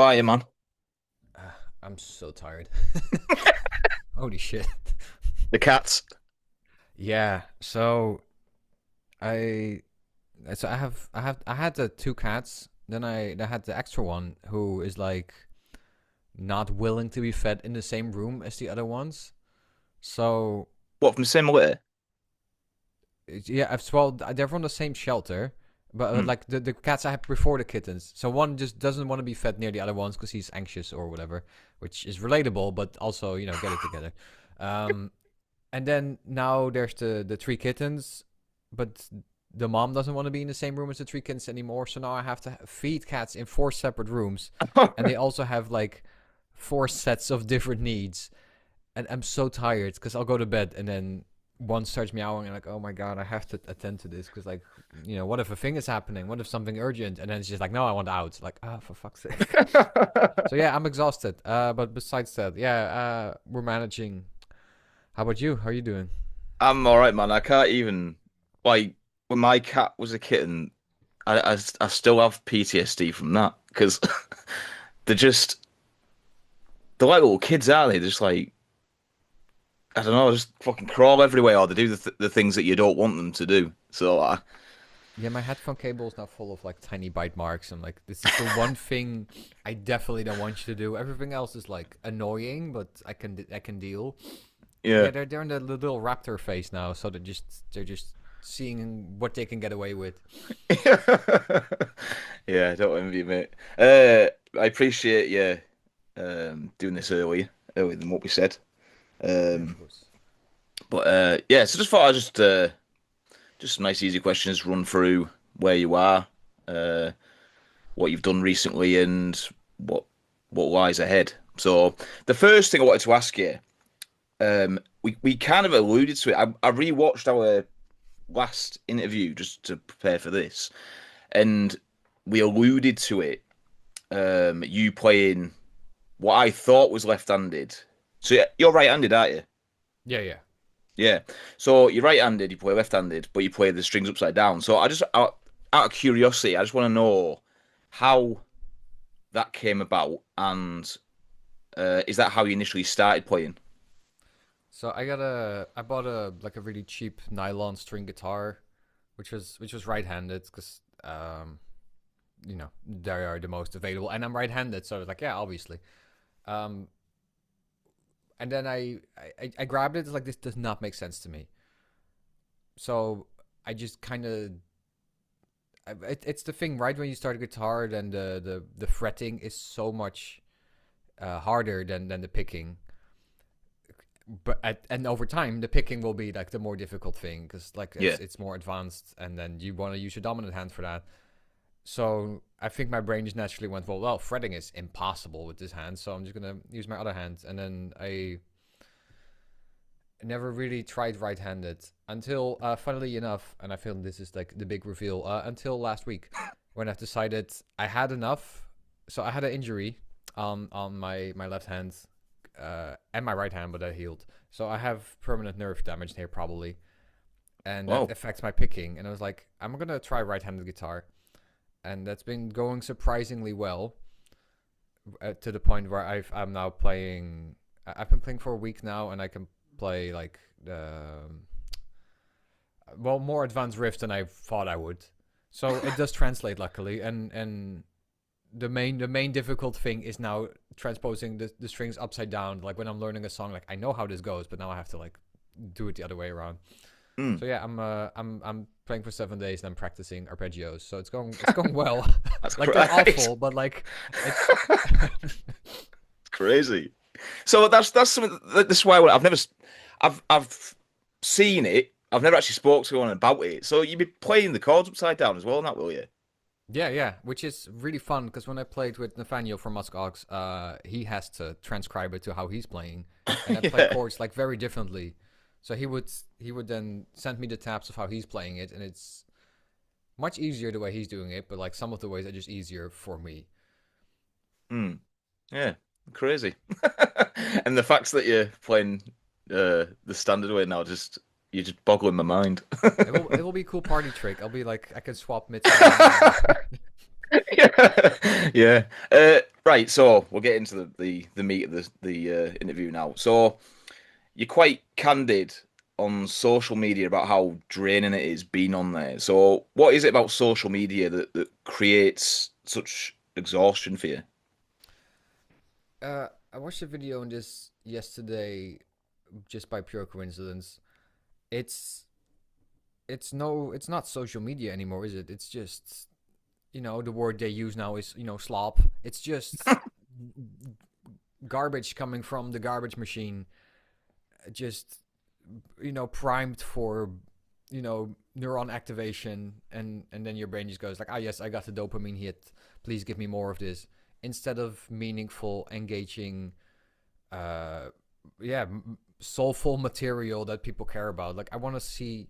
are you, man? Uh, I'm so tired. Holy shit. The cats. Yeah. I I had the two cats. Then I had the extra one who is like not willing to be fed in the same room as the other ones. So What, from the same litter? yeah, well, they're from the same shelter, but Hmm. like the cats I had before the kittens. So one just doesn't want to be fed near the other ones because he's anxious or whatever, which is relatable, but also get it together. Um, And then now there's the three kittens, but the mom doesn't want to be in the same room as the three kittens anymore. So now I have to feed cats in four separate rooms, and they also have like four sets of different needs. And I'm so tired because I'll go to bed and then one starts meowing and like, oh my god, I have to attend to this because what if a thing is happening? What if something urgent? And then it's just like, no, I want out. Like, ah, for fuck's sake. So yeah, I'm exhausted. But besides that, yeah, we're managing. How about you? How are you doing? I'm all right, man. I can't even like when my cat was a kitten. I still have PTSD from that because they're just they're like little kids, aren't they? Just like I don't know, just fucking crawl everywhere, or they do the things that you don't want them to do. So Yeah, my headphone cable is now full of like tiny bite marks. I'm like, this is the one thing I definitely don't want you to do. Everything else is like annoying, but I can deal. yeah, Yeah, they're in the little raptor phase now, so they're just seeing what they can get away with. yeah. Don't envy you, mate. I appreciate you doing this earlier than what we said. Yeah, of Um, course. but yeah, so just thought I just some nice easy questions to run through where you are, uh, what you've done recently, and what what lies ahead. So the first thing I wanted to ask you, we kind of alluded to it. I rewatched our last interview just to prepare for this, and we alluded to it. You playing what I thought was left-handed. So you're right-handed, aren't you? Yeah, yeah. Yeah. So you're right-handed, you play left-handed, but you play the strings upside down. So out of curiosity, I just want to know how that came about, and is that how you initially started playing? So I bought a really cheap nylon string guitar, which was right-handed because they are the most available, and I'm right-handed, so I was like, yeah, obviously. Um, and then I grabbed it. It's like this does not make sense to me. So I just kind of it's the thing, right? When you start a guitar, then the fretting is so much harder than the picking. And over time, the picking will be like the more difficult thing because like Yeah. it's more advanced, and then you want to use your dominant hand for that. So I think my brain just naturally went, well, fretting is impossible with this hand, so I'm just gonna use my other hand. And then I never really tried right-handed until, funnily enough, and I feel this is like the big reveal, until last week when I've decided I had enough. So I had an injury on my left hand and my right hand, but that healed. So I have permanent nerve damage here probably, and that Wow. affects my picking. And I was like, I'm gonna try right-handed guitar, and that's been going surprisingly well, to the point where I'm now playing. I've been playing for a week now, and I can play like more advanced riffs than I thought I would. So it does translate luckily, and the main difficult thing is now transposing the strings upside down. Like when I'm learning a song, like I know how this goes, but now I have to like do it the other way around. Hmm. So yeah, I'm playing for 7 days and I'm practicing arpeggios. So it's going well. That's Like they're crazy. awful, but like it's Crazy. So that's something. That's why I've seen it. I've never actually spoke to anyone about it. So you'd be playing the chords upside down as well, not will you? yeah, yeah, which is really fun because when I played with Nathanael from Muskox, he has to transcribe it to how he's playing, and I play Yeah. chords like very differently. So he would then send me the tabs of how he's playing it, and it's much easier the way he's doing it. But like some of the ways are just easier for me. Hmm. Yeah. Crazy. And the facts that you're playing the standard way now just you're just boggling my mind. It will be a cool party trick. I'll be like I can swap mid song. Yeah. Right. So we'll get into the meat of the interview now. So you're quite candid on social media about how draining it is being on there. So what is it about social media that creates such exhaustion for you? I watched a video on this yesterday, just by pure coincidence. It's it's not social media anymore, is it? It's just the word they use now is slop. It's just garbage coming from the garbage machine, just primed for neuron activation, and then your brain just goes like, ah, yes, I got the dopamine hit, please give me more of this, instead of meaningful, engaging, uh yeah, soulful material that people care about. Like, I want to see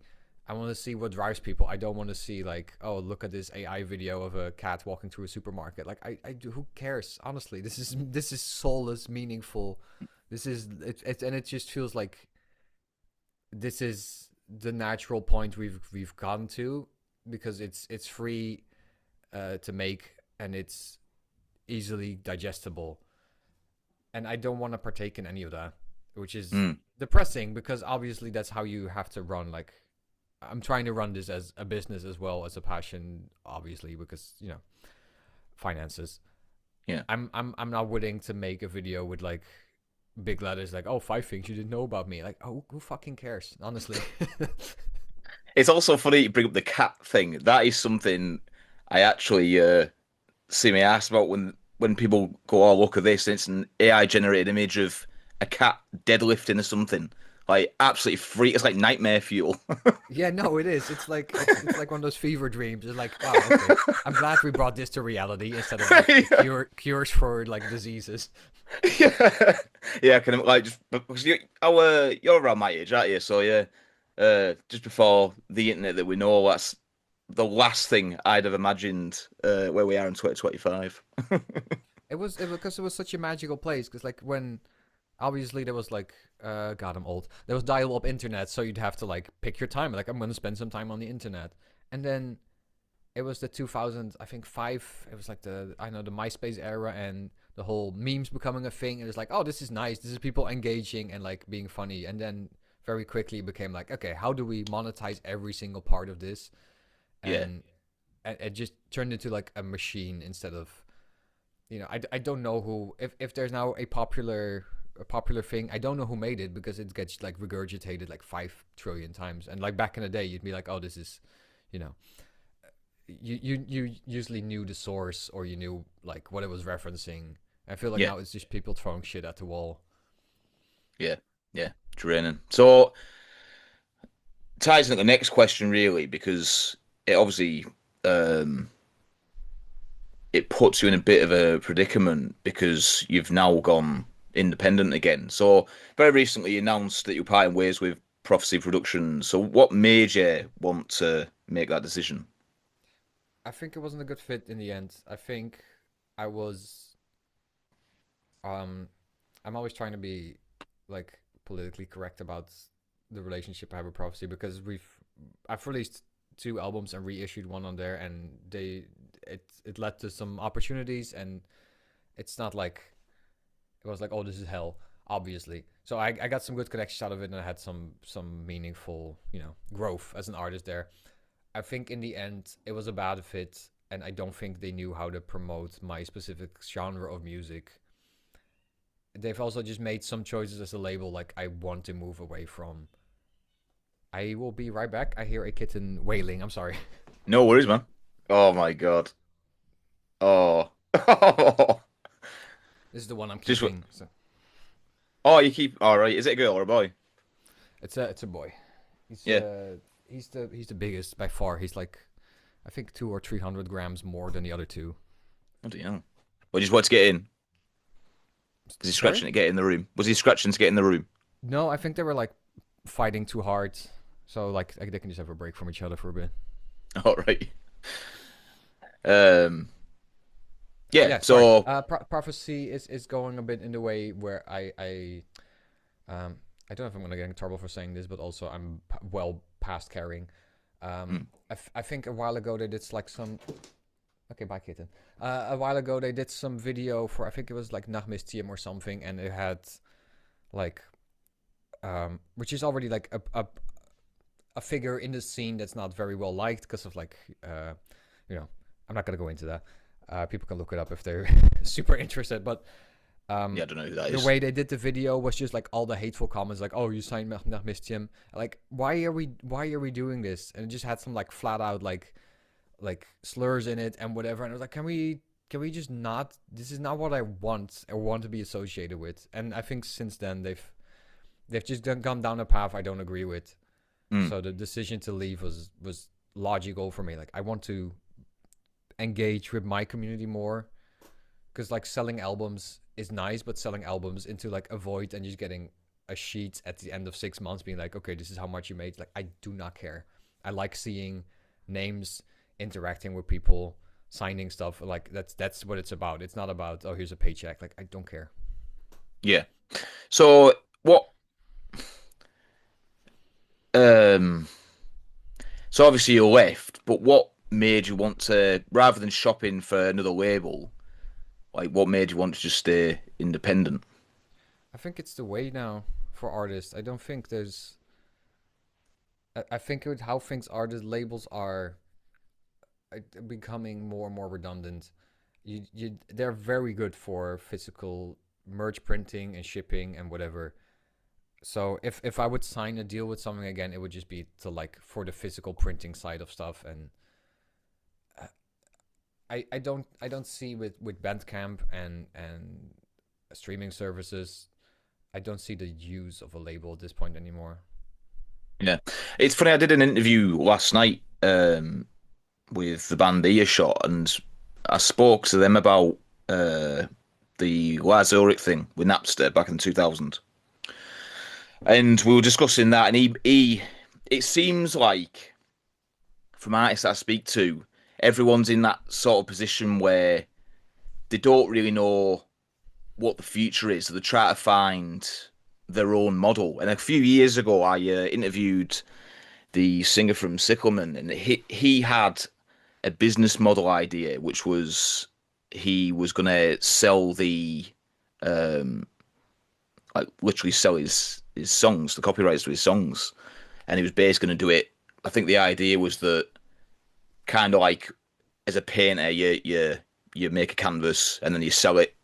what drives people. I don't want to see like, oh, look at this AI video of a cat walking through a supermarket. Like, I do. Who cares? Honestly, this is soulless, meaningful. This is it, and it just feels like this is the natural point we've gotten to, because it's free to make, and it's easily digestible, and I don't want to partake in any of that, which is Mm, depressing, because obviously that's how you have to run. Like, I'm trying to run this as a business as well as a passion, obviously, because finances. yeah. I'm not willing to make a video with like big letters like, oh, 5 things you didn't know about me. Like, oh, who fucking cares? Honestly. It's also funny you bring up the cat thing. That is something I actually see me asked about when people go, "Oh, look at this," and it's an AI generated image of a cat deadlifting or something. Like absolutely freak. It's like nightmare fuel. Yeah, no, it is. It's like one of those fever dreams. It's like, wow, okay. I'm glad we brought this to reality instead of like Yeah, cures for like diseases. yeah, yeah. I can like just because you're around my age, aren't you? So yeah, just before the internet that we know, that's the last thing I'd have imagined where we are in 2025. It was because it was such a magical place. Because like when obviously there was like God, I'm old. There was dial-up internet, so you'd have to like pick your time. Like, I'm gonna spend some time on the internet, and then it was the 2000, I think, five. It was like the MySpace era, and the whole memes becoming a thing. And it's like, oh, this is nice. This is people engaging and like being funny. And then very quickly it became like, okay, how do we monetize every single part of this? Yeah, And it just turned into like a machine instead of I don't know who, if there's now a popular thing. I don't know who made it, because it gets like regurgitated like 5 trillion times. And like back in the day, you'd be like, oh, this is, you know, you usually knew the source, or you knew like what it was referencing. I feel like yeah, now it's just people throwing shit at the wall. yeah, yeah. Draining. So ties into the next question really, because it obviously um, it puts you in a bit of a predicament because you've now gone independent again. So very recently you announced that you're parting ways with Prophecy Productions. So what made you want to make that decision? I think it wasn't a good fit in the end. I think I was um I'm always trying to be like politically correct about the relationship I have with Prophecy, because I've released 2 albums and reissued one on there, and it led to some opportunities, and it's not like it was like, oh, this is hell, obviously. So I got some good connections out of it, and I had some meaningful growth as an artist there. I think in the end it was a bad fit, and I don't think they knew how to promote my specific genre of music. They've also just made some choices as a label like I want to move away from. I will be right back. I hear a kitten wailing. I'm sorry. No worries, man. Oh my God. Oh. This is the one I'm Just keeping. So oh, you keep all right. Is it a girl or a boy? it's a boy. He's Yeah. uh he's the biggest by far. He's like, I think 200 or 300 grams more than the other two. What do you know? Well, just want to get in. Is he Sorry? scratching to get in the room? Was he scratching to get in the room? No, I think they were like fighting too hard. So like they can just have a break from each other for a bit. All right. Um. But Yeah. yeah, sorry. So Prophecy is going a bit in the way where um I don't know if I'm gonna get in trouble for saying this, but also I'm well past caring. mm, I think a while ago they did like some. Okay, bye, kitten. A while ago, they did some video for, I think it was like Nachtmystium or something, and it had like, which is already like a figure in the scene that's not very well liked because of like, you know, I'm not gonna go into that. People can look it up if they're super interested. But Yeah, I don't know who that the is. way they did the video was just like all the hateful comments, like, "Oh, you signed Nachtmystium." Like, why are we doing this? And it just had some like flat out like slurs in it and whatever. And I was like, can we just not? This is not what I want or want to be associated with. And I think since then they've just gone down a path I don't agree with. Mm. So the decision to leave was logical for me. Like I want to engage with my community more because like selling albums is nice, but selling albums into like a void and just getting a sheet at the end of 6 months being like, okay, this is how much you made. Like I do not care. I like seeing names, interacting with people, signing stuff. Like that's what it's about. It's not about, oh, here's a paycheck. Like I don't care. Yeah. So what? Um. So obviously you left, but what made you want to, rather than shopping for another label, like what made you want to just stay independent? I think it's the way now for artists. I don't think there's. I think with how things are, the labels are becoming more and more redundant. They're very good for physical merch printing and shipping and whatever. So if I would sign a deal with something again, it would just be to like for the physical printing side of stuff. And uh, I don't see with Bandcamp and streaming services, I don't see the use of a label at this point anymore. Yeah. It's funny, I did an interview last night with the band Earshot, and I spoke to them about uh the Lars Ulrich thing with Napster back in 2000. And we were discussing that, and he it seems like from artists that I speak to, everyone's in that sort of position where they don't really know what the future is. So they try to find their own model. And a few years ago, I interviewed the singer from Sickleman, and he had a business model idea, which was he was going to sell the um like literally sell his songs, the copyrights to his songs, and he was basically going to do it. I think the idea was that kind of like as a painter, you make a canvas and then you sell it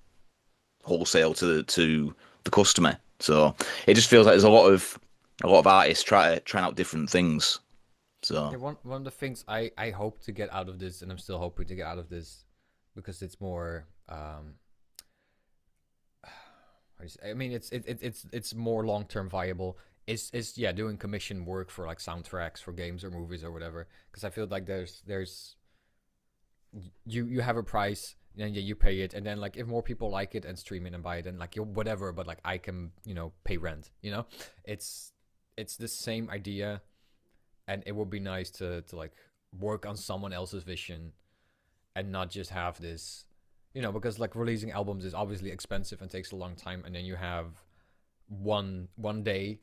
wholesale to the customer. So it just feels like there's a lot of artists trying out different things. Yeah, So one of the things I hope to get out of this, and I'm still hoping to get out of this, because it's more I mean it's more long term viable. Is yeah, doing commission work for like soundtracks for games or movies or whatever. Because I feel like there's you have a price and yeah, you pay it, and then like if more people like it and stream it and buy it, and like you whatever, but like I can pay rent. It's it's the same idea, and it would be nice to like work on someone else's vision and not just have this, because like releasing albums is obviously expensive and takes a long time, and then you have one day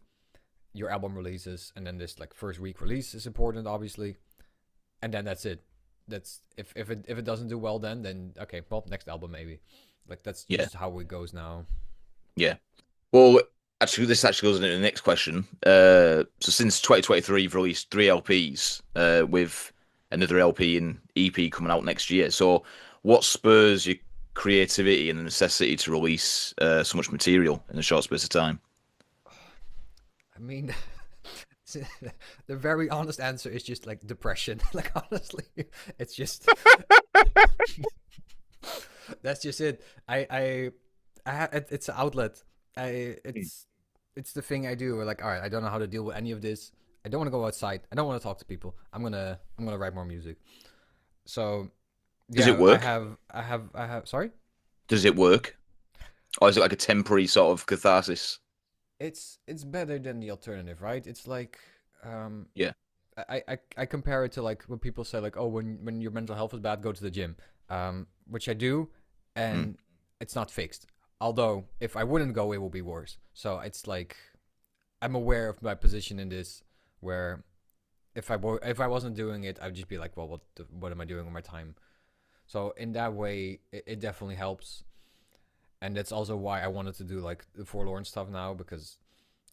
your album releases, and then this like first week release is important, obviously, and then that's it. That's if it doesn't do well, then okay, well, next album maybe. Like that's yeah, just how it goes now. yeah. Well, actually, this actually goes into the next question. So since 2023, you've released three LPs, with another LP and EP coming out next year. So what spurs your creativity and the necessity to release so much material in a short space of time? I mean, the very honest answer is just like depression. Like honestly, it's just that's just it. It's an outlet. I it's the thing I do. We're like, all right, I don't know how to deal with any of this. I don't want to go outside. I don't want to talk to people. I'm gonna write more music. So Does it yeah, I work? have I have I have. Sorry, Does it work? Or is it like a temporary sort of catharsis? it's better than the alternative, right? It's like Yeah. I compare it to like when people say like, oh, when your mental health is bad, go to the gym, which I do, Mm. and it's not fixed. Although if I wouldn't go, it will be worse. So it's like I'm aware of my position in this, where if I wasn't doing it, I'd just be like, well, what am I doing with my time? So in that way, it definitely helps, and that's also why I wanted to do like the Forlorn stuff now, because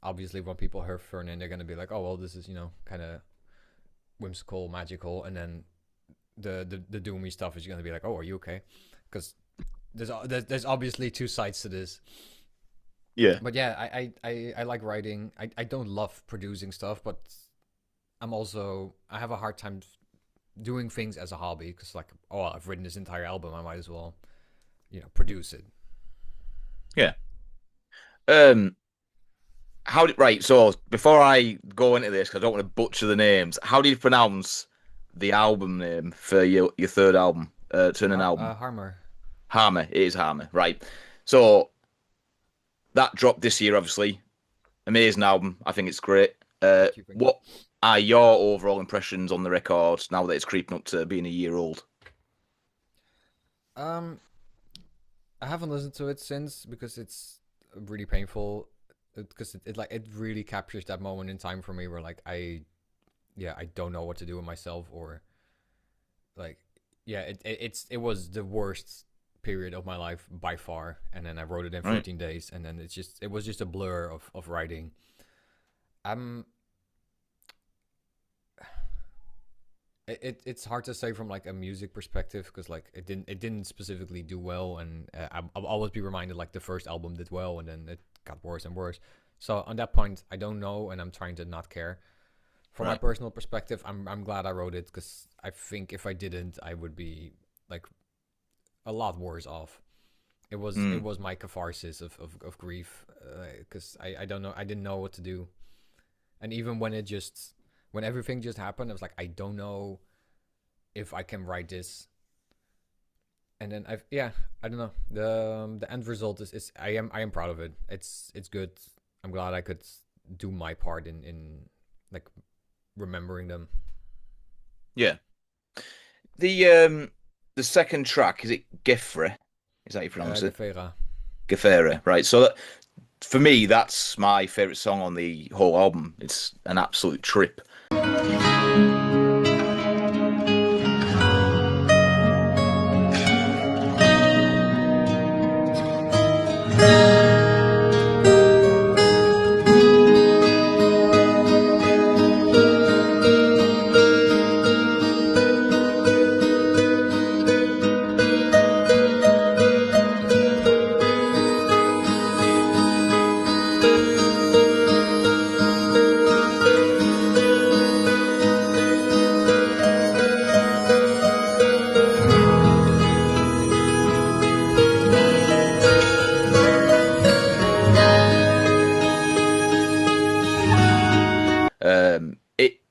obviously when people hear Thurnin, they're gonna be like, oh well, this is kind of whimsical, magical, and then the doomy stuff is gonna be like, oh, are you okay? Because there's obviously two sides to this. Yeah. But yeah, I like writing. I don't love producing stuff, but I have a hard time doing things as a hobby, because like, oh, I've written this entire album, I might as well produce it. Yeah. Um, right? So before I go into this, 'cause I don't want to butcher the names. How do you pronounce the album name for your third album, Turn an album? Harmr. Harmor. It is Harmor, right? So that dropped this year, obviously. Amazing album. I think it's great. Thank you, thank you. What are your overall impressions on the record now that it's creeping up to being a year old? Um, I haven't listened to it since, because it's really painful. Because it really captures that moment in time for me where like I don't know what to do with myself, or like yeah it was the worst period of my life by far, and then I wrote it in Right. 14 days, and then it was just a blur of writing. I'm it's hard to say from like a music perspective, because like it didn't specifically do well, and I'll always be reminded like the first album did well, and then it got worse and worse. So on that point, I don't know, and I'm trying to not care. From my Right. personal perspective, I'm glad I wrote it, because I think if I didn't, I would be like a lot worse off. It Mm. was my catharsis of grief, because I don't know, I didn't know what to do, and even when everything just happened, I was like, I don't know if I can write this. And then I don't know, the end result is I am proud of it. It's good. I'm glad I could do my part in like remembering them. Yeah. The second track, is it Gefre? Is that how you pronounce it? Gefera. Gefere, right? So that, for me, that's my favorite song on the whole album. It's an absolute trip.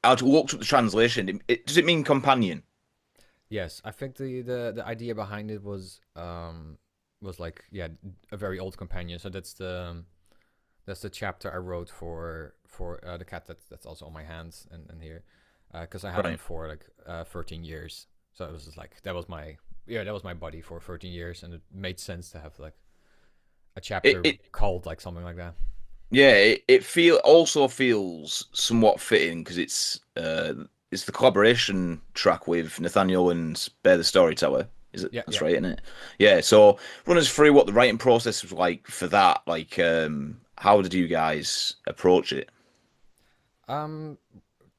I looked up the translation. Does it mean companion? Yes, I think the idea behind it was like, yeah, a very old companion. So that's the chapter I wrote for the cat that's also on my hands and here, because I had him Right. for like 13 years. So it was just like that was my buddy for 13 years, and it made sense to have like a It, chapter it called like something like that. yeah, it also feels somewhat fitting because it's the collaboration track with Nathanael and Bear the Storyteller. Is it? Yeah, That's yeah. right, isn't it? Yeah. So run us through what the writing process was like for that. Like, how did you guys approach it? Um,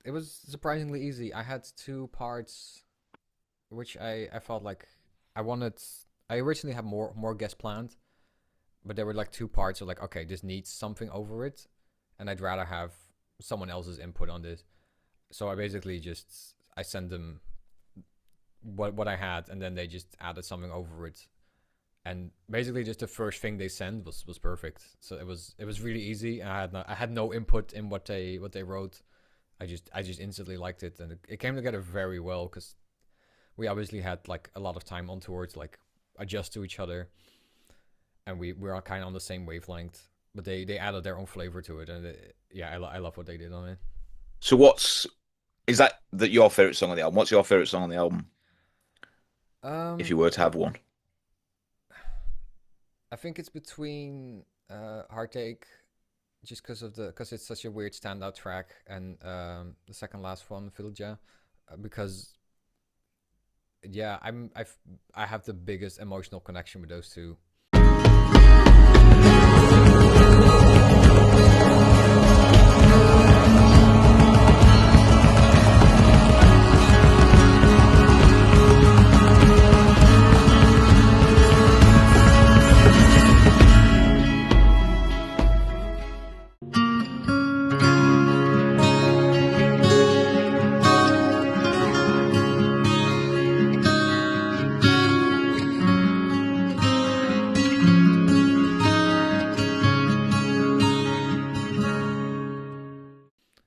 it was surprisingly easy. I had two parts which I felt like I wanted. I originally had more guests planned, but there were like two parts of like, okay, this needs something over it, and I'd rather have someone else's input on this. So I basically just I sent them what I had, and then they just added something over it. And basically, just the first thing they sent was perfect. So it was really easy. I had no input in what they wrote. I just instantly liked it, and it came together very well, because we obviously had like a lot of time on tour to like adjust to each other, and we are kind of on the same wavelength. But they added their own flavor to it, and yeah, I love what they did on it. So what's is that your favorite song on the album? What's your favorite song on the album if Um, you were to have one? I think it's between Heartache, just because it's such a weird standout track, and the second last one, Filja, because yeah, I have the biggest emotional connection with those two.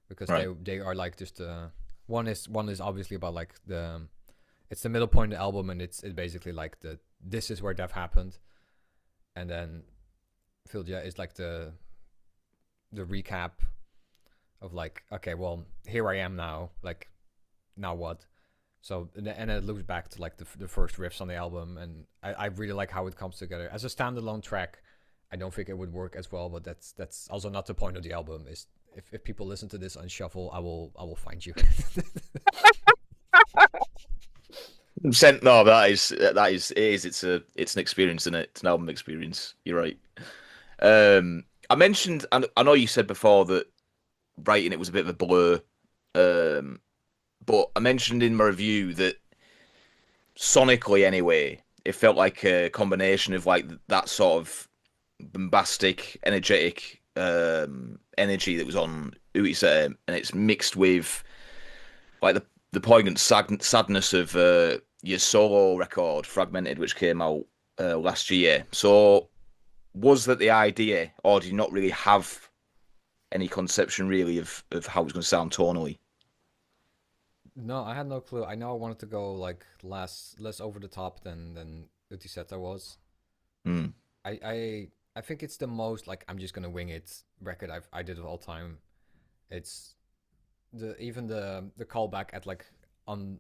Because Right. they are like just one is obviously about like it's the middle point of the album, and it's basically like this is where death happened, and then Filja is like the recap of like, okay, well, here I am now, like, now what? So and it looks back to like the first riffs on the album, and I really like how it comes together as a standalone track. I don't think it would work as well, but that's also not the point of the album. Is if people listen to this on shuffle, I will find you. Percent. No, that is it is. It's an experience, isn't it? It's an album experience. You're right. I mentioned, and I know you said before that writing it was a bit of a blur. Um, but I mentioned in my review that sonically, anyway, it felt like a combination of like that sort of bombastic, energetic energy that was on Utiseta, and it's mixed with like the poignant sadness of your solo record, Fragmented, which came out last year. So, was that the idea, or do you not really have any conception really of how it's going to sound tonally? No, I had no clue. I know I wanted to go like less over the top than Utiseta was. Hmm. I think it's the most like I'm just gonna wing it record I did of all time. It's even the callback at like on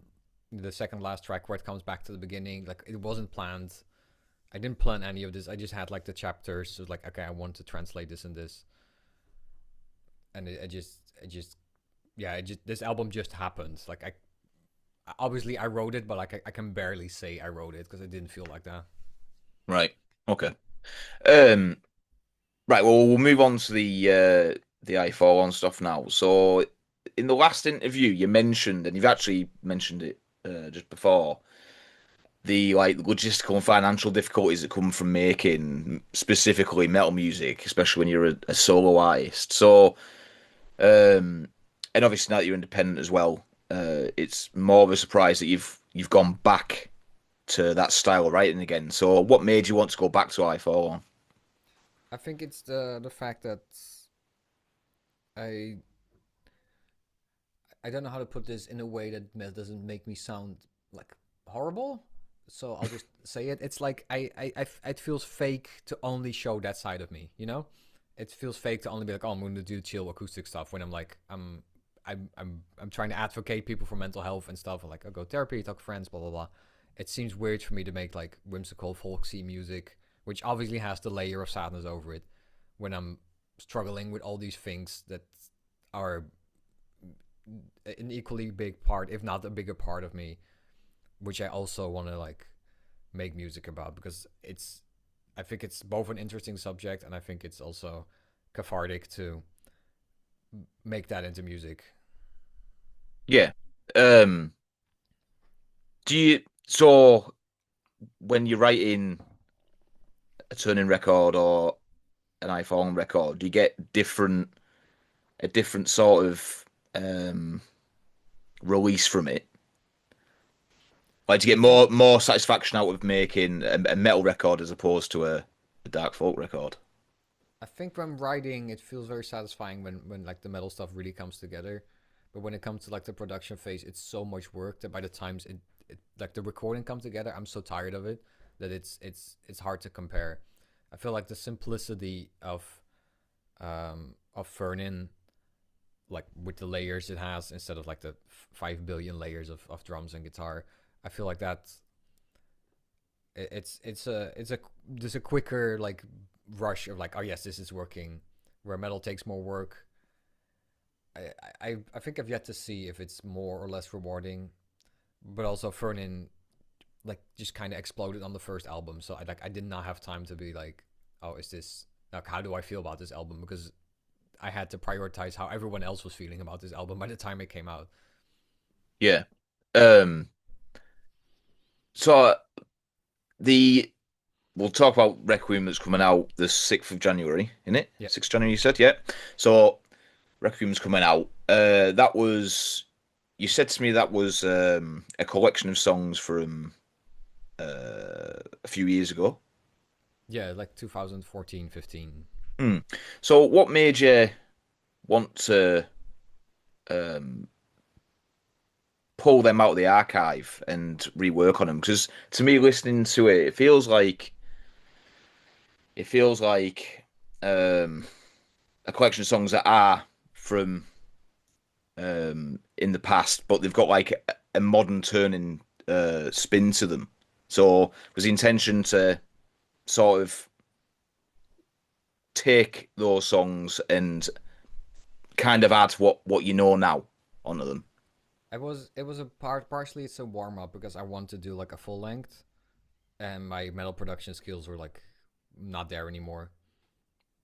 the second last track where it comes back to the beginning. Like it wasn't planned. I didn't plan any of this. I just had like the chapters. So like, okay, I want to translate this and this, and it just yeah, this album just happened. Like I obviously I wrote it, but like I can barely say I wrote it because it didn't feel like that. Right. Okay. Um. Right. Well, we'll move on to the i4 on stuff now. So, in the last interview, you mentioned, and you've actually mentioned it just before, the like logistical and financial difficulties that come from making specifically metal music, especially when you're a solo artist. So, um, and obviously now that you're independent as well, it's more of a surprise that you've gone back to that style of writing again. So, what made you want to go back to i4? I think it's the fact that I I don't know how to put this in a way that doesn't make me sound like horrible. So I'll just say it. It's like it feels fake to only show that side of me. You know, it feels fake to only be like, oh, I'm going to do chill acoustic stuff when I'm like, I'm trying to advocate people for mental health and stuff. And like, I go therapy, talk to friends, blah blah blah. It seems weird for me to make like whimsical folksy music, which obviously has the layer of sadness over it, when I'm struggling with all these things that are an equally big part, if not a bigger part of me, which I also want to like make music about because I think it's both an interesting subject and I think it's also cathartic to make that into music. Yeah. Um, do you so when you're writing a turning record or an iPhone record, do you get a different sort of release from it? Like, do you I get think more satisfaction out of making a metal record as opposed to a dark folk record? I think when writing, it feels very satisfying when like the metal stuff really comes together. But when it comes to like the production phase, it's so much work that by the times it like the recording comes together, I'm so tired of it that it's hard to compare. I feel like the simplicity of Thurnin, like with the layers it has instead of like the 5 billion layers of drums and guitar. I feel like that it's a there's a quicker like rush of like, oh yes, this is working, where metal takes more work. I think I've yet to see if it's more or less rewarding, but also Fernin like just kind of exploded on the first album. So I did not have time to be like, oh, is this like how do I feel about this album? Because I had to prioritize how everyone else was feeling about this album by the time it came out. Yeah. Um. So the we'll talk about Requiem that's coming out the 6th of January, in it? Yeah, 6th January, you said, yeah. So Requiem's coming out. That was you said to me that was a collection of songs from a few years ago. yeah, like 2014, 15. Hmm. So what made you want to um, pull them out of the archive and rework on them? Because to me, listening to it, it feels like um, a collection of songs that are from in the past, but they've got like a modern turning spin to them. So was the intention to sort of take those songs and kind of add what you know now onto them. It was a partially it's a warm up because I want to do like a full length, and my metal production skills were like not there anymore.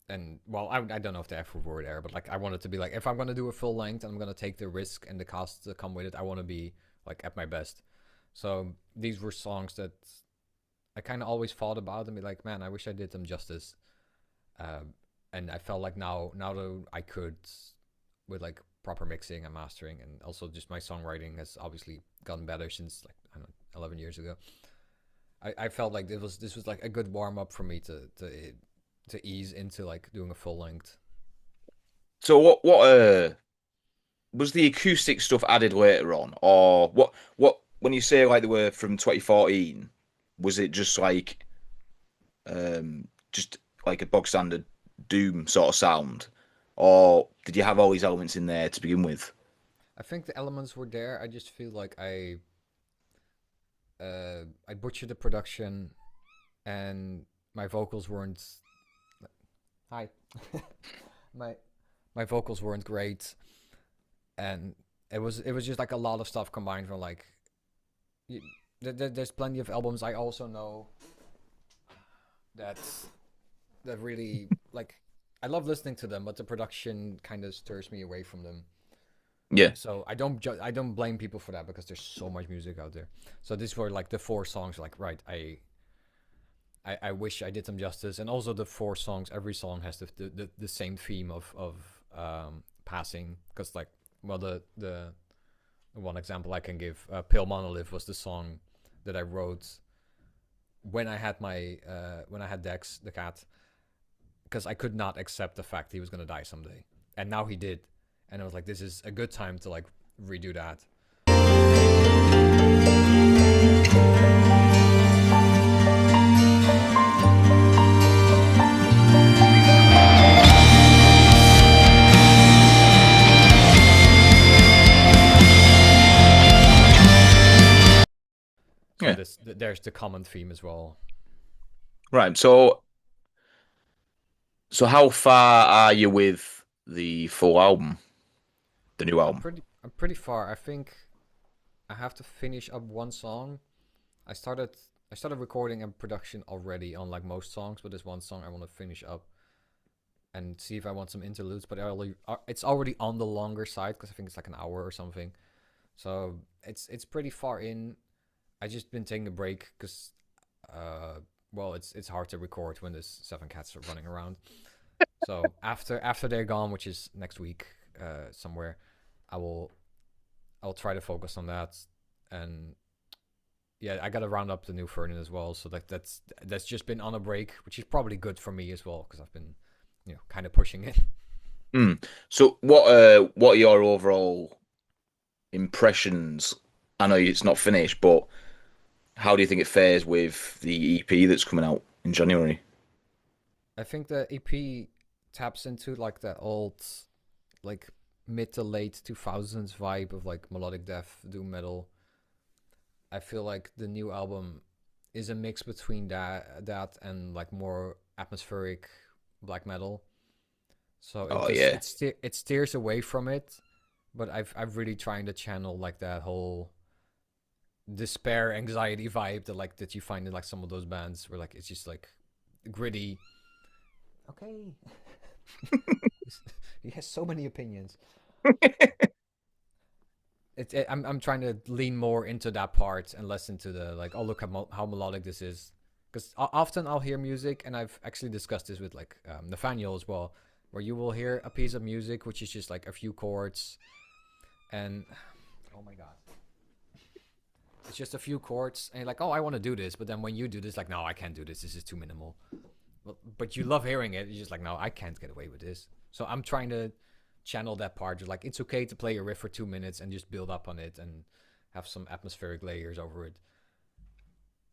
And well, I don't know if the F word there, but like I wanted to be like if I'm gonna do a full length and I'm gonna take the risk and the costs that come with it, I want to be like at my best. So these were songs that I kind of always thought about and be like, man, I wish I did them justice. Um, and I felt like now that I could with like proper mixing and mastering, and also just my songwriting has obviously gotten better since like I don't know 11 years ago. I felt like this was like a good warm up for me to ease into like doing a full length. So what was the acoustic stuff added later on, or what when you say like they were from 2014, was it just like a bog standard Doom sort of sound, or did you have all these elements in there to begin with? I think the elements were there. I just feel like I butchered the production, and my vocals weren't. Hi, my my vocals weren't great, and it was just like a lot of stuff combined from like. You, there's plenty of albums I also know that that really like. I love listening to them, but the production kind of stirs me away from them. Yeah. So I don't blame people for that because there's so much music out there. So these were like the four songs. Like right, I wish I did them justice, and also the four songs. Every song has the same theme of passing. Because like well the one example I can give, Pale Monolith was the song that I wrote when I had Dex the cat, because I could not accept the fact he was gonna die someday, and now he did, and I was like, this is a good time to like redo that. So Yeah. there's the common theme as well. Right. So how far are you with the full album, the new album? I'm pretty far. I think I have to finish up one song. I started I started recording and production already on like most songs, but there's one song I want to finish up and see if I want some interludes. But it's already on the longer side because I think it's like an hour or something. So it's pretty far in. I just been taking a break because well it's hard to record when there's seven cats running around. So after they're gone, which is next week somewhere, I will I'll try to focus on that. And yeah, I gotta round up the new Thurnin as well. So that's just been on a break, which is probably good for me as well because I've been kind of pushing it. Mm. So what are your overall impressions? I know it's not finished, but how do you think it fares with the EP that's coming out in January? I think the EP taps into like that old like mid to late 2000s vibe of like melodic death doom metal. I feel like the new album is a mix between that and like more atmospheric black metal. So Oh yeah. it steers away from it, but I've really trying to channel like that whole despair, anxiety vibe that you find in like some of those bands where like it's just like gritty. Okay. He has so many opinions. I'm trying to lean more into that part and less into the like, oh look how melodic this is, because often I'll hear music, and I've actually discussed this with like Nathanael as well, where you will hear a piece of music which is just like a few chords, and oh my god, it's just a few chords, and you're like, oh, I want to do this, but then when you do this, like, no, I can't do this. This is too minimal. But you love hearing it. You're just like, no, I can't get away with this. So I'm trying to channel that part. Just like, it's okay to play a riff for 2 minutes and just build up on it and have some atmospheric layers over it.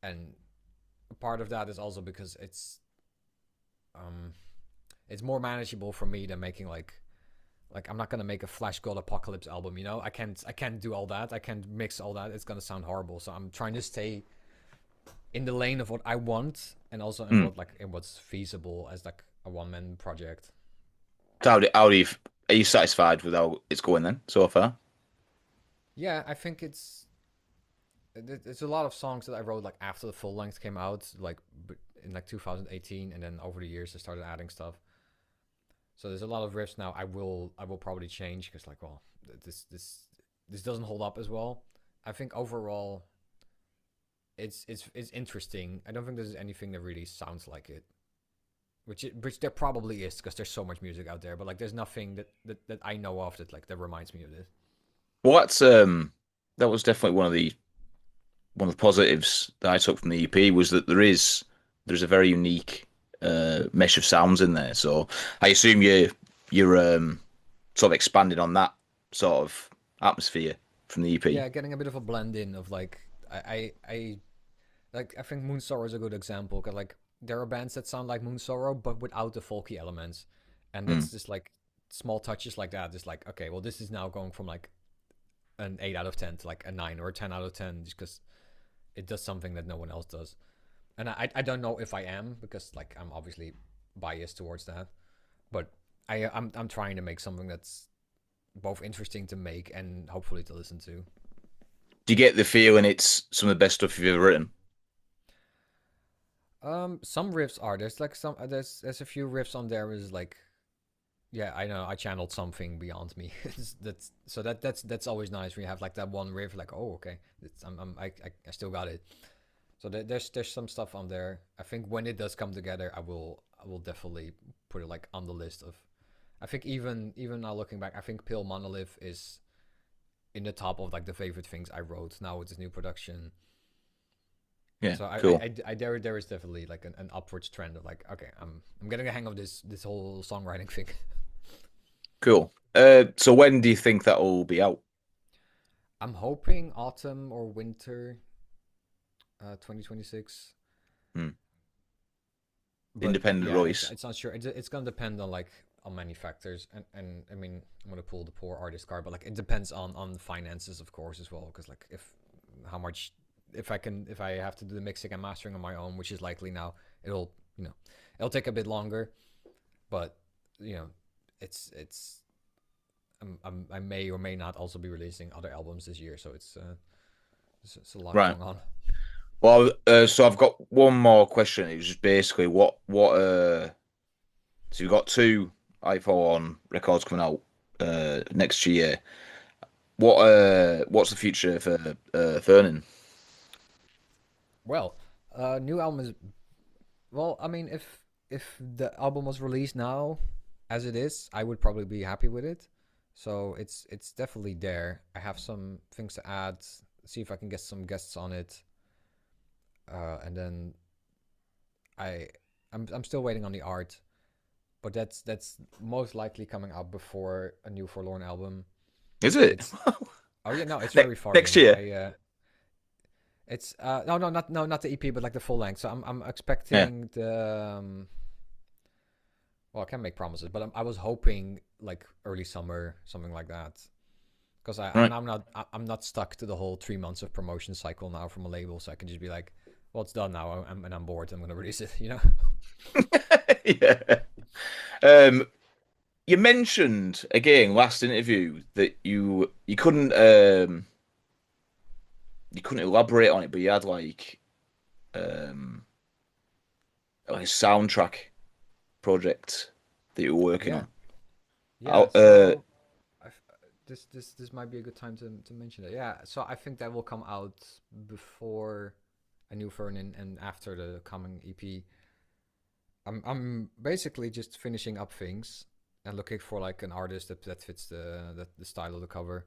And part of that is also because it's more manageable for me than making like I'm not gonna make a Flash God Apocalypse album, you know. I can't do all that. I can't mix all that. It's gonna sound horrible. So I'm trying to stay in the lane of what I want, and also in Hmm. what's feasible as like a one man project. So are you satisfied with how it's going then so far? Yeah, I think it's a lot of songs that I wrote like after the full length came out, like in like 2018, and then over the years I started adding stuff. So there's a lot of riffs now. I will probably change because like, well, this doesn't hold up as well. I think overall it's interesting. I don't think there's anything that really sounds like it. Which there probably is because there's so much music out there, but like there's nothing that I know of that reminds me of this. Well, that was definitely one of the positives that I took from the EP was that there's a very unique mesh of sounds in there. So I assume you're sort of expanding on that sort of atmosphere from the EP. Yeah, getting a bit of a blend in of like I like I think Moon Sorrow is a good example because like there are bands that sound like Moon Sorrow but without the folky elements, and Mm. that's just like small touches like that. Just like, okay, well this is now going from like an 8 out of 10 to like a 9 or a 10 out of 10 just because it does something that no one else does. And I don't know if I am because like I'm obviously biased towards that, but I'm trying to make something that's both interesting to make and hopefully to listen to. Do you get the feeling it's some of the best stuff you've ever written? Some riffs are there's like some there's a few riffs on there is like, yeah, I know I channeled something beyond me. That's so that's always nice when you have like that one riff like, oh okay, I still got it. So there's some stuff on there. I think when it does come together, I will definitely put it like on the list of. I think even now looking back, I think Pale Monolith is in the top of like the favorite things I wrote now with this new production. Yeah, So cool, there is definitely like an upwards trend of like, okay, I'm getting a hang of this whole songwriting thing. cool. So when do you think that will be out? I'm hoping autumn or winter, 2026. Hmm. But Independent yeah, release. it's not sure. It's gonna depend on like on many factors, and I mean I'm gonna pull the poor artist card, but like it depends on finances of course as well, because like if how much if I have to do the mixing and mastering on my own, which is likely now, it'll it'll take a bit longer, but you know it's I may or may not also be releasing other albums this year, so it's a lot Right. going on. Well, so I've got one more question. It was just basically so you've got two iPhone records coming out next year. What's the future for Thurnin? Well, new album is well. I mean, if the album was released now, as it is, I would probably be happy with it. So it's definitely there. I have some things to add. See if I can get some guests on it, and then I I'm still waiting on the art, but that's most likely coming out before a new Forlorn album. Is it It's oh yeah, no, it's ne very far next in. year? It's not the EP, but like the full length. So I'm Yeah. expecting the well, I can't make promises, but I was hoping like early summer, something like that. Because Right. I'm not stuck to the whole 3 months of promotion cycle now from a label, so I can just be like, well, it's done now, and I'm bored. I'm gonna release it, you know. Yeah. Um, you mentioned again last interview that you couldn't you couldn't elaborate on it, but you had um like a soundtrack project that you were working Yeah, on. yeah. How, So this might be a good time to mention that. Yeah, so I think that will come out before a new Vernon and after the coming EP. I'm basically just finishing up things and looking for like an artist that fits the style of the cover.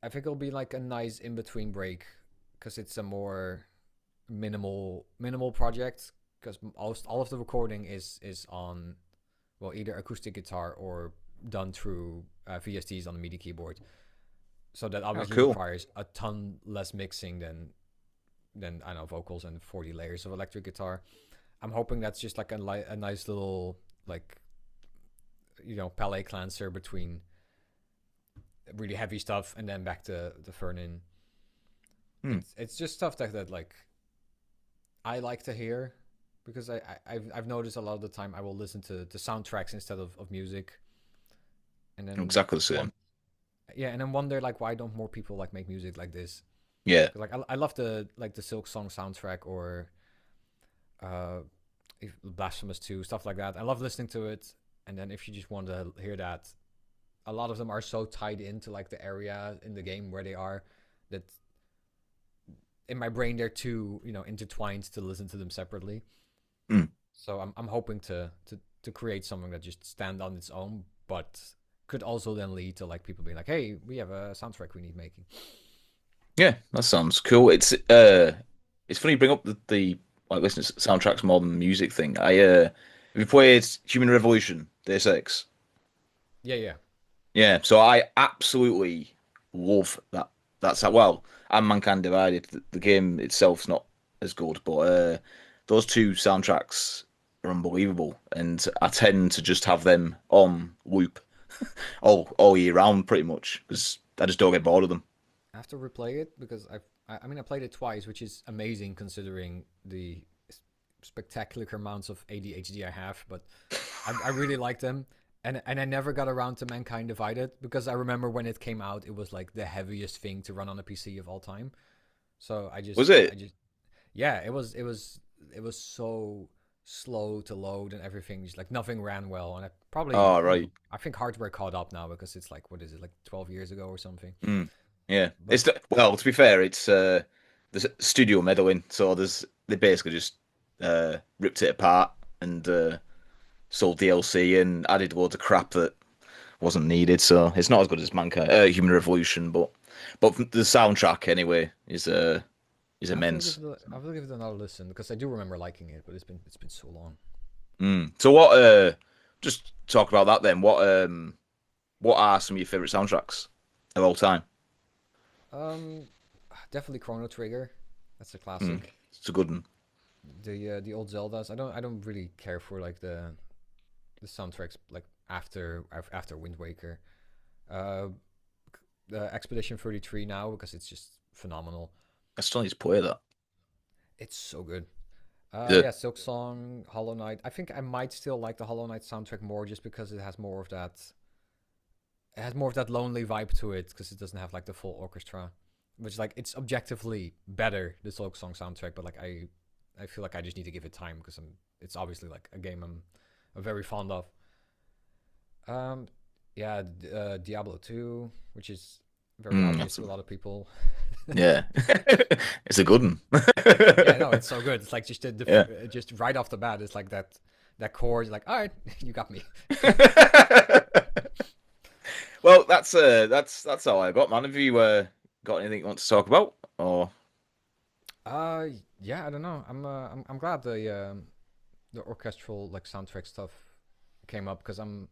I think it'll be like a nice in between break because it's a more minimal project because all of the recording is on, well, either acoustic guitar or done through VSTs on the MIDI keyboard. So that oh, obviously cool. requires a ton less mixing than I don't know, vocals and 40 layers of electric guitar. I'm hoping that's just like a nice little like, palette cleanser between really heavy stuff and then back to the Fernin. Hmm. It's just stuff that like I like to hear because I've noticed a lot of the time I will listen to soundtracks instead of music, and then Exactly the one same. yeah, and then wonder like why don't more people like make music like this? Yeah. 'Cause, like I love the Silk Song soundtrack or uh Blasphemous 2, stuff like that. I love listening to it, and then if you just want to hear that, a lot of them are so tied into like the area in the game where they are that in my brain they're too intertwined to listen to them separately. Hmm. So I'm hoping to create something that just stand on its own, but could also then lead to like people being like, hey, we have a soundtrack we need making. Yeah, that sounds cool. It's funny you bring up the like listening to soundtracks more than music thing. Have you played Human Revolution, Deus Ex? Yeah, yeah. Yeah, so I absolutely love that. That's how well, and Mankind Divided. The game itself's not as good, but those two soundtracks are unbelievable, and I tend to just have them on loop all year round, pretty much, because I just don't get bored of them. I have to replay it because I mean I played it twice, which is amazing considering the spectacular amounts of ADHD I have. But I really like them, and I never got around to Mankind Divided because I remember when it came out, it was like the heaviest thing to run on a PC of all time. So Was I it? just yeah, it was so slow to load and everything. Just like nothing ran well, and I probably Oh, right. I think hardware caught up now because it's like what is it like 12 years ago or something. Mm. Yeah. But Well, to be fair, it's the studio meddling, so they basically just ripped it apart and sold DLC and added loads of crap that wasn't needed. So it's not as good as Mankind, Human Revolution, but the soundtrack anyway is immense. I will give it another listen because I do remember liking it, but it's been so long. Mm. So just talk about that then. What are some of your favorite soundtracks of all time? Um, Definitely Chrono Trigger. That's a Mm. classic. It's a good one. The old Zeldas. I don't really care for like the soundtracks like after Wind Waker. Uh, the Expedition 33 now because it's just phenomenal. I still need to play that. It's so good. The Yeah, Silk Song, Hollow Knight. I think I might still like the Hollow Knight soundtrack more just because it has more of that. It has more of that lonely vibe to it because it doesn't have like the full orchestra, which like it's objectively better the Silk Song soundtrack. But like I feel like I just need to give it time because it's obviously like a game I'm very fond of. Um, yeah, Diablo 2, which is very obvious that's to a lot of people. yeah, it's a good one. Yeah, no, it's so good. It's like just Yeah. just right off the bat, it's like that chord. Like, all right, you got me. Well, that's all I got, man. Have you got anything you want to talk about? Or Uh, yeah, I don't know. I'm glad the orchestral like soundtrack stuff came up because I'm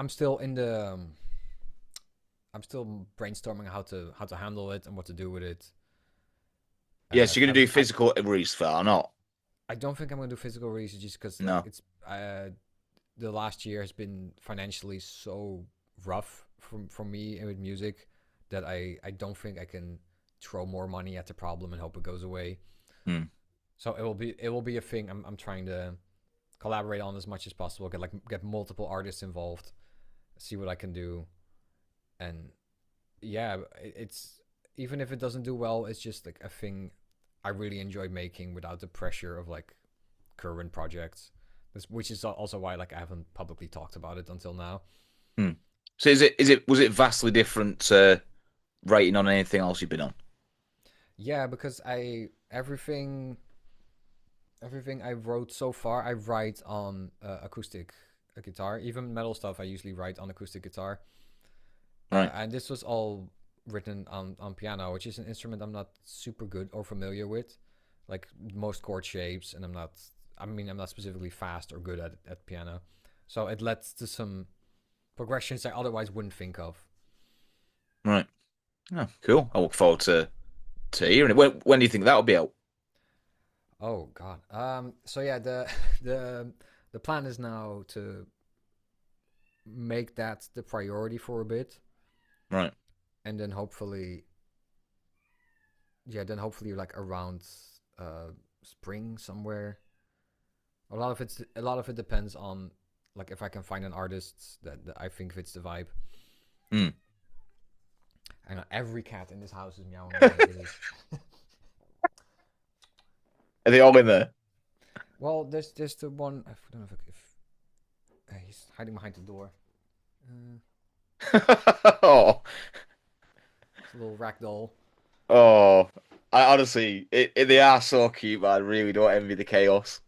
still in the I'm still brainstorming how to handle it and what to do with it. yes, you're gonna do I physical release for that or not? I don't think I'm gonna do physical releases just because like No. it's the last year has been financially so rough for me with music that I don't think I can throw more money at the problem and hope it goes away. Hmm. So it will be a thing I'm trying to collaborate on as much as possible. Get multiple artists involved, see what I can do, and yeah, it's even if it doesn't do well, it's just like a thing I really enjoy making without the pressure of like current projects. Which is also why like I haven't publicly talked about it until now. Hmm. So was it vastly different writing on anything else you've been on? Yeah, because I everything I wrote so far, I write on acoustic guitar. Even metal stuff, I usually write on acoustic guitar. Right. And this was all written on piano, which is an instrument I'm not super good or familiar with, like most chord shapes, and I'm not specifically fast or good at piano. So it led to some progressions I otherwise wouldn't think of. Right. Oh, cool. I look forward to hearing it. When do you think that'll be out? Oh God. So yeah, the the plan is now to make that the priority for a bit, Right. and then hopefully, yeah, then hopefully like around spring somewhere. A lot of it depends on like if I can find an artist that I think fits the vibe. Hmm. And every cat in this house is meowing away. It is. Are they all in there? Well, there's the one. I don't know if he's hiding behind the door. Uh, Oh, it's a little ragdoll. oh. I honestly, they are so cute, but I really don't envy the chaos.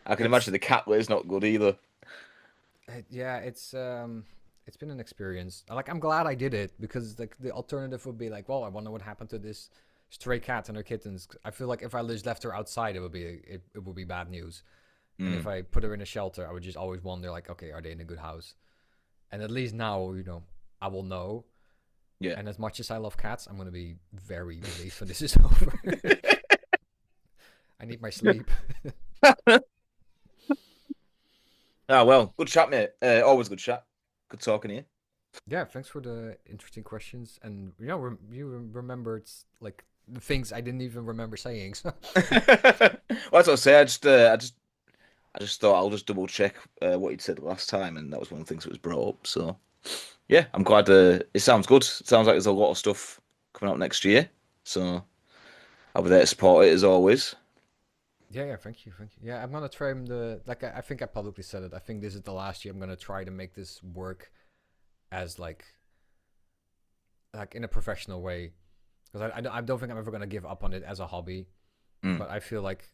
I can imagine It's the cat is not good either. yeah, it's been an experience. Like I'm glad I did it because like the alternative would be like, well, I wonder what happened to this stray cat and her kittens. I feel like if I just left her outside, it would be bad news. And if Hmm. I put her in a shelter, I would just always wonder like, okay, are they in a good house? And at least now, I will know. Yeah. And as much as I love cats, I'm gonna be very relieved when this is over. I need my sleep. Ah, well, good chat, mate. Always good chat. Good talking to you. Yeah, thanks for the interesting questions, and you remembered like the things I didn't even remember saying. So Well, that's what I say. I just thought I'll just double check what you'd said last time, and that was one of the things that was brought up. So yeah, I'm glad. It sounds good. It sounds like there's a lot of stuff coming out next year. So I'll be there to support it as always. yeah, thank you. Yeah, I'm gonna try the like I think I publicly said it. I think this is the last year I'm gonna try to make this work as like in a professional way because I don't think I'm ever gonna give up on it as a hobby. Mm, But I feel like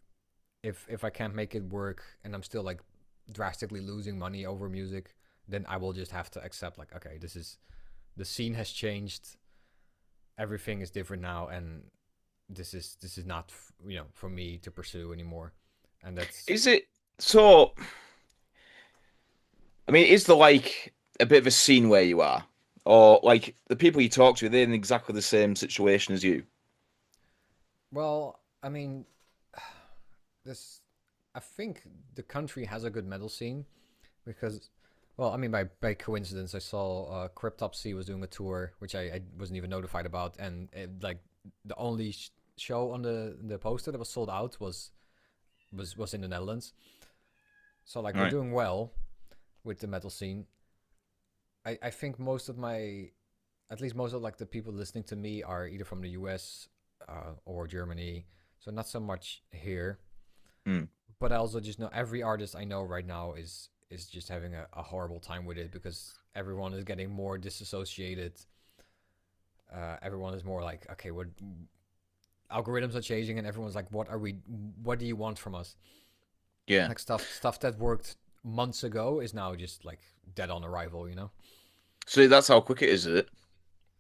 if I can't make it work and I'm still like drastically losing money over music, then I will just have to accept like okay, this is the scene has changed, everything is different now, and this is not for me to pursue anymore, and that's Is it so? I mean, is there like a bit of a scene where you are, or like the people you talk to, they're in exactly the same situation as you? well, I mean, this I think the country has a good metal scene because well, I mean, by coincidence, I saw Cryptopsy was doing a tour, which I wasn't even notified about, and like the only show on the poster that was sold out was in the Netherlands. So like we're Right. doing well with the metal scene. I think at least most of like the people listening to me are either from the US or Germany, so not so much here. Mm. But I also just know every artist I know right now is just having a horrible time with it because everyone is getting more disassociated. Everyone is more like, okay, what algorithms are changing, and everyone's like, what do you want from us? Yeah. Like stuff that worked months ago is now just like dead on arrival. So that's how quick it is it?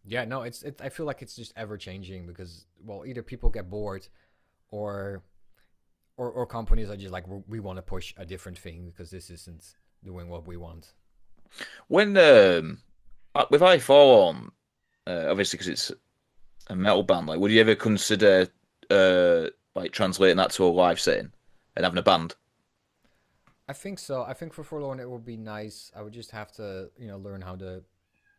Yeah, no, I feel like it's just ever changing because well, either people get bored or or companies are just like we want to push a different thing because this isn't doing what we want. When with I Forlorn, obviously because it's a metal band, like would you ever consider like translating that to a live setting and having a band? I think so. I think for Forlorn it would be nice. I would just have to, learn how to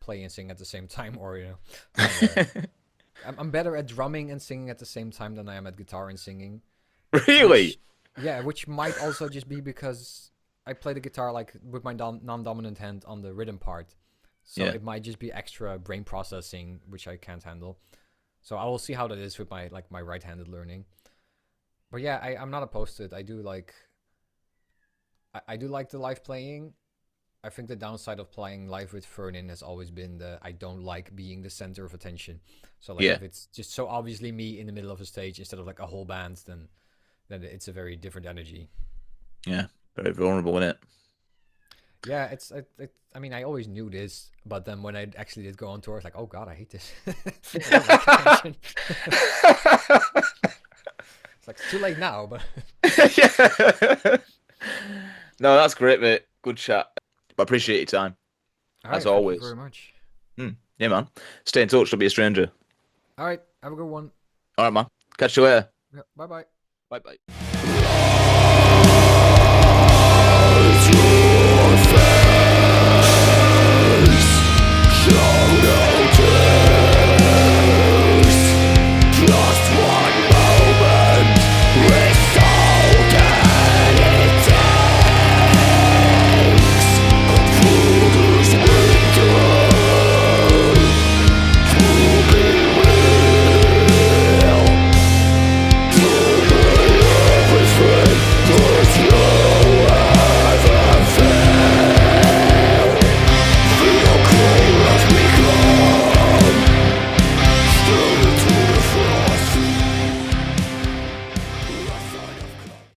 play and sing at the same time, or find a. I'm better at drumming and singing at the same time than I am at guitar and singing, Really? which yeah, which might also just be because I play the guitar like with my non-dominant hand on the rhythm part. So Yeah. it might just be extra brain processing, which I can't handle. So I will see how that is with my right-handed learning. But yeah, I'm not opposed to it. I do like the live playing. I think the downside of playing live with Thurnin has always been that I don't like being the center of attention. So like Yeah. if it's just so obviously me in the middle of a stage instead of like a whole band, then it's a very different energy. Yeah. Very vulnerable, isn't it? Yeah, I mean, I always knew this, but then when I actually did go on tour, I was like, oh god, I hate this. I don't like attention. It's like it's too late now, but Yeah. No, that's great, mate. Good chat. But I appreciate your time, all as right, thank you very always. much. Yeah, man. Stay in touch. Don't be a stranger. All right, have a good one. All right, man. Catch you later. Yeah, bye bye. Bye bye.